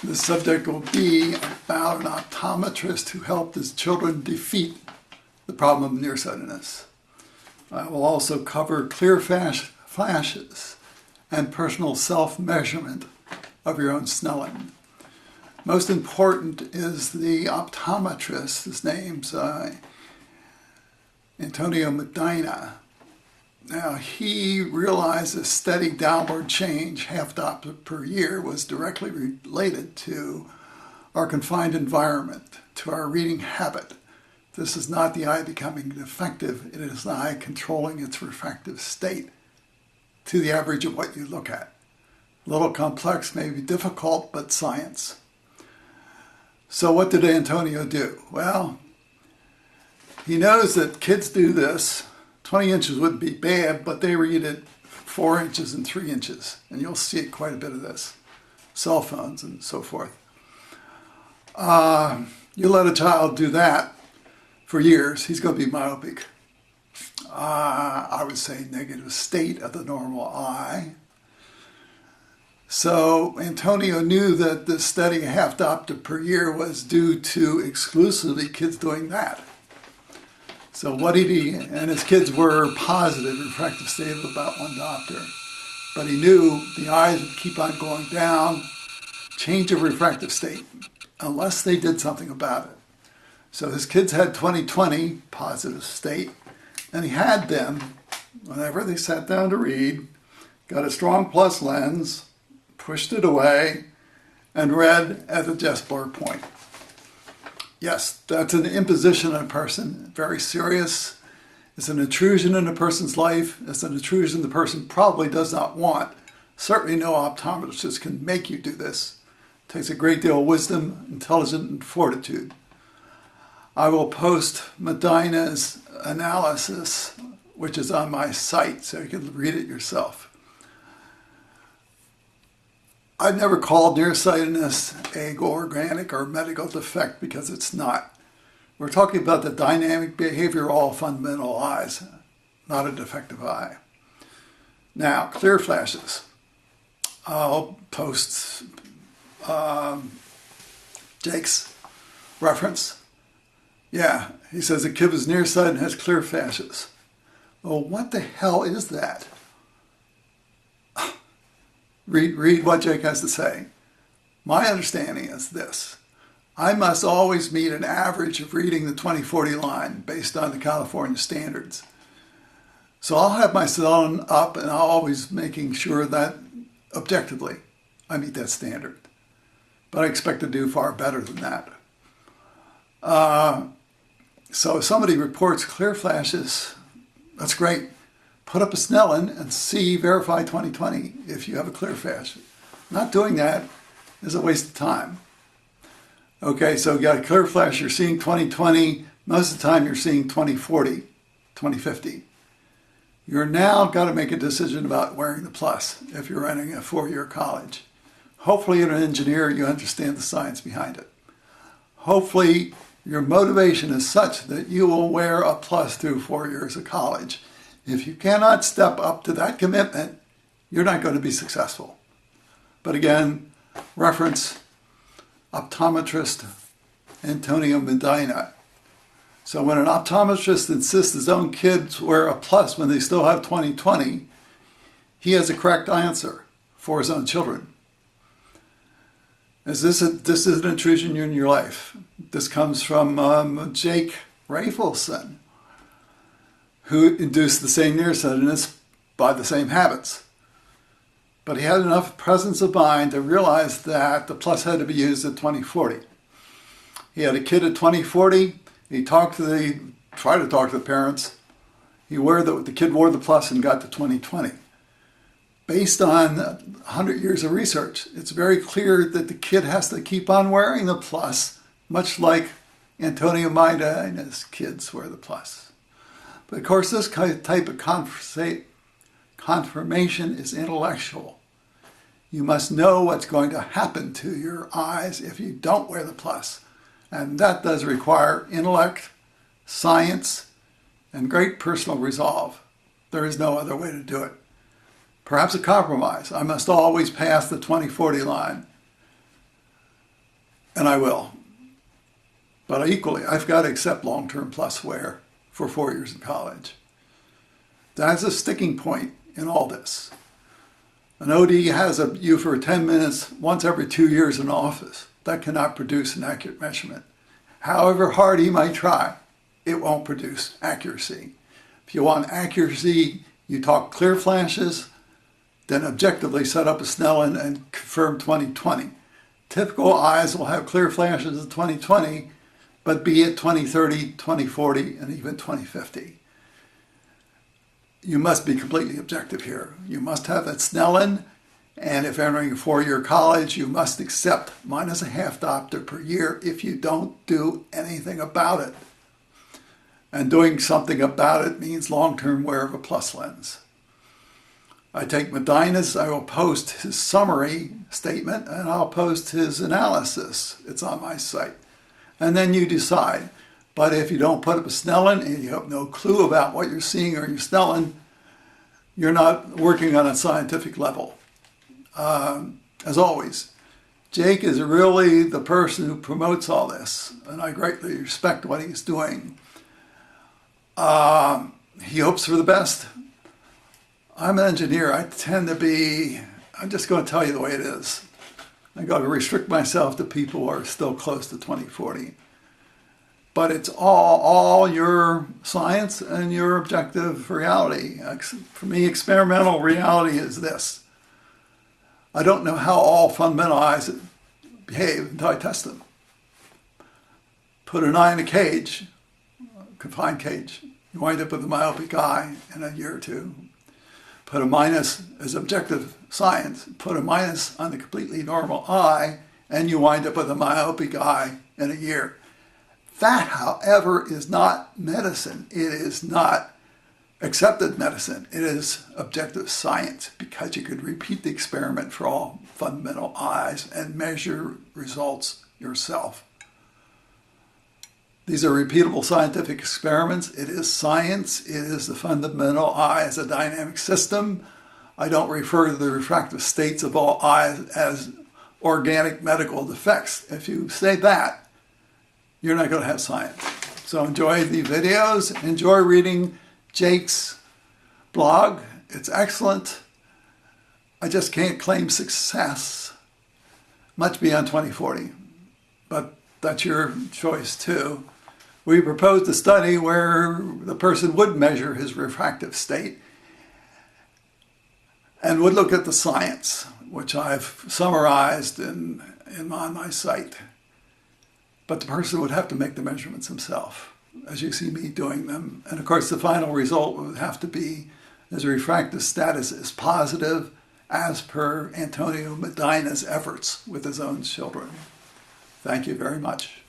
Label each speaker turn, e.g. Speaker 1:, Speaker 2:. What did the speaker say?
Speaker 1: The subject will be about an optometrist who helped his children defeat the problem of nearsightedness. I will also cover clear flashes and personal self-measurement of your own Snellen. Most important is the optometrist. His name's Antonio Medina. Now, he realized a steady downward change, half diopter per year, was directly related to our confined environment, to our reading habit. This is not the eye becoming defective, it is the eye controlling its refractive state to the average of what you look at. A little complex, maybe difficult, but science. So what did Antonio do? Well, he knows that kids do this. 20 inches would be bad, but they read at 4 inches and 3 inches. And you'll see quite a bit of this. Cell phones and so forth. You let a child do that for years, he's going to be myopic. I would say negative state of the normal eye. So Antonio knew that the steady half diopter per year was due to exclusively kids doing that. So what did he, and his kids were positive, refractive state of about 1 diopter. But he knew the eyes would keep on going down, change of refractive state, unless they did something about it. So his kids had 20/20 positive state, and he had them, whenever they sat down to read, got a strong plus lens, pushed it away, and read at the just blur point. Yes, that's an imposition on a person, very serious. It's an intrusion in a person's life. It's an intrusion the person probably does not want. Certainly no optometrist can make you do this. It takes a great deal of wisdom, intelligence, and fortitude. I will post Medina's analysis, which is on my site, so you can read it yourself. I've never called nearsightedness a organic or medical defect because it's not. We're talking about the dynamic behavior of all fundamental eyes, not a defective eye. Now, clear flashes. I'll post Jake's reference. Yeah, he says a kid was nearsighted and has clear flashes. Well, what the hell is that? Read what Jake has to say. My understanding is this. I must always meet an average of reading the 20/40 line based on the California standards. So I'll have my Snellen up and I'll always making sure that objectively I meet that standard. But I expect to do far better than that. So if somebody reports clear flashes, that's great. Put up a Snellen and see, verify 20/20 if you have a clear flash. Not doing that is a waste of time. Okay, so you got a clear flash, you're seeing 20/20, most of the time you're seeing 20/40, 20/50. You're now got to make a decision about wearing the plus if you're running a 4-year college. Hopefully you're an engineer, you understand the science behind it. Hopefully your motivation is such that you will wear a plus through 4 years of college. If you cannot step up to that commitment, you're not going to be successful. But again, reference optometrist Antonio Medina. So when an optometrist insists his own kids wear a plus when they still have 20/20, he has a correct answer for his own children. This is an intrusion in your life. This comes from Jake Rafelson, who induced the same nearsightedness by the same habits. But he had enough presence of mind to realize that the plus had to be used at 20/40. He had a kid at 20/40. He tried to talk to the parents. The kid wore the plus and got to 20/20. Based on 100 years of research, it's very clear that the kid has to keep on wearing the plus, much like Antonio Medina's kids wear the plus. But of course, this type of confirmation is intellectual. You must know what's going to happen to your eyes if you don't wear the plus. And that does require intellect, science, and great personal resolve. There is no other way to do it. Perhaps a compromise. I must always pass the 20/40 line. and I will. But equally, I've got to accept long-term plus wear for 4 years in college. That's a sticking point in all this. An OD has you for 10 minutes once every 2 years in office. That cannot produce an accurate measurement. However hard he might try, it won't produce accuracy. If you want accuracy, you talk clear flashes, then objectively set up a Snellen and confirm 20/20. Typical eyes will have clear flashes in 20/20, but be it 20/30, 20/40, and even 20/50. You must be completely objective here. You must have that Snellen, and if entering a 4-year college, you must accept minus a half diopter per year if you don't do anything about it. And doing something about it means long-term wear of a plus lens. I take Medina's, I will post his summary statement, and I'll post his analysis. It's on my site. And then you decide. But if you don't put up a Snellen and you have no clue about what you're seeing or your Snellen, you're not working on a scientific level. As always, Jake is really the person who promotes all this, and I greatly respect what he's doing. He hopes for the best. I'm an engineer. I tend to be, I'm just going to tell you the way it is. I'm going to restrict myself to people who are still close to 20/40. But it's all your science and your objective reality. For me, experimental reality is this. I don't know how all fundamental eyes behave until I test them. Put an eye in a cage, confined cage, you wind up with a myopic eye in a year or two. Put a minus as objective science, put a minus on the completely normal eye, and you wind up with a myopic eye in a year. That, however, is not medicine. It is not accepted medicine. It is objective science, because you could repeat the experiment for all fundamental eyes and measure results yourself. These are repeatable scientific experiments. It is science. It is the fundamental eye as a dynamic system. I don't refer to the refractive states of all eyes as organic medical defects. If you say that, you're not going to have science. So enjoy the videos. Enjoy reading Jake's blog. It's excellent. I just can't claim success much beyond 20/40, but that's your choice too. We proposed a study where the person would measure his refractive state and would look at the science, which I've summarized on my site. But the person would have to make the measurements himself, as you see me doing them. And of course, the final result would have to be his refractive status is positive as per Antonio Medina's efforts with his own children. Thank you very much.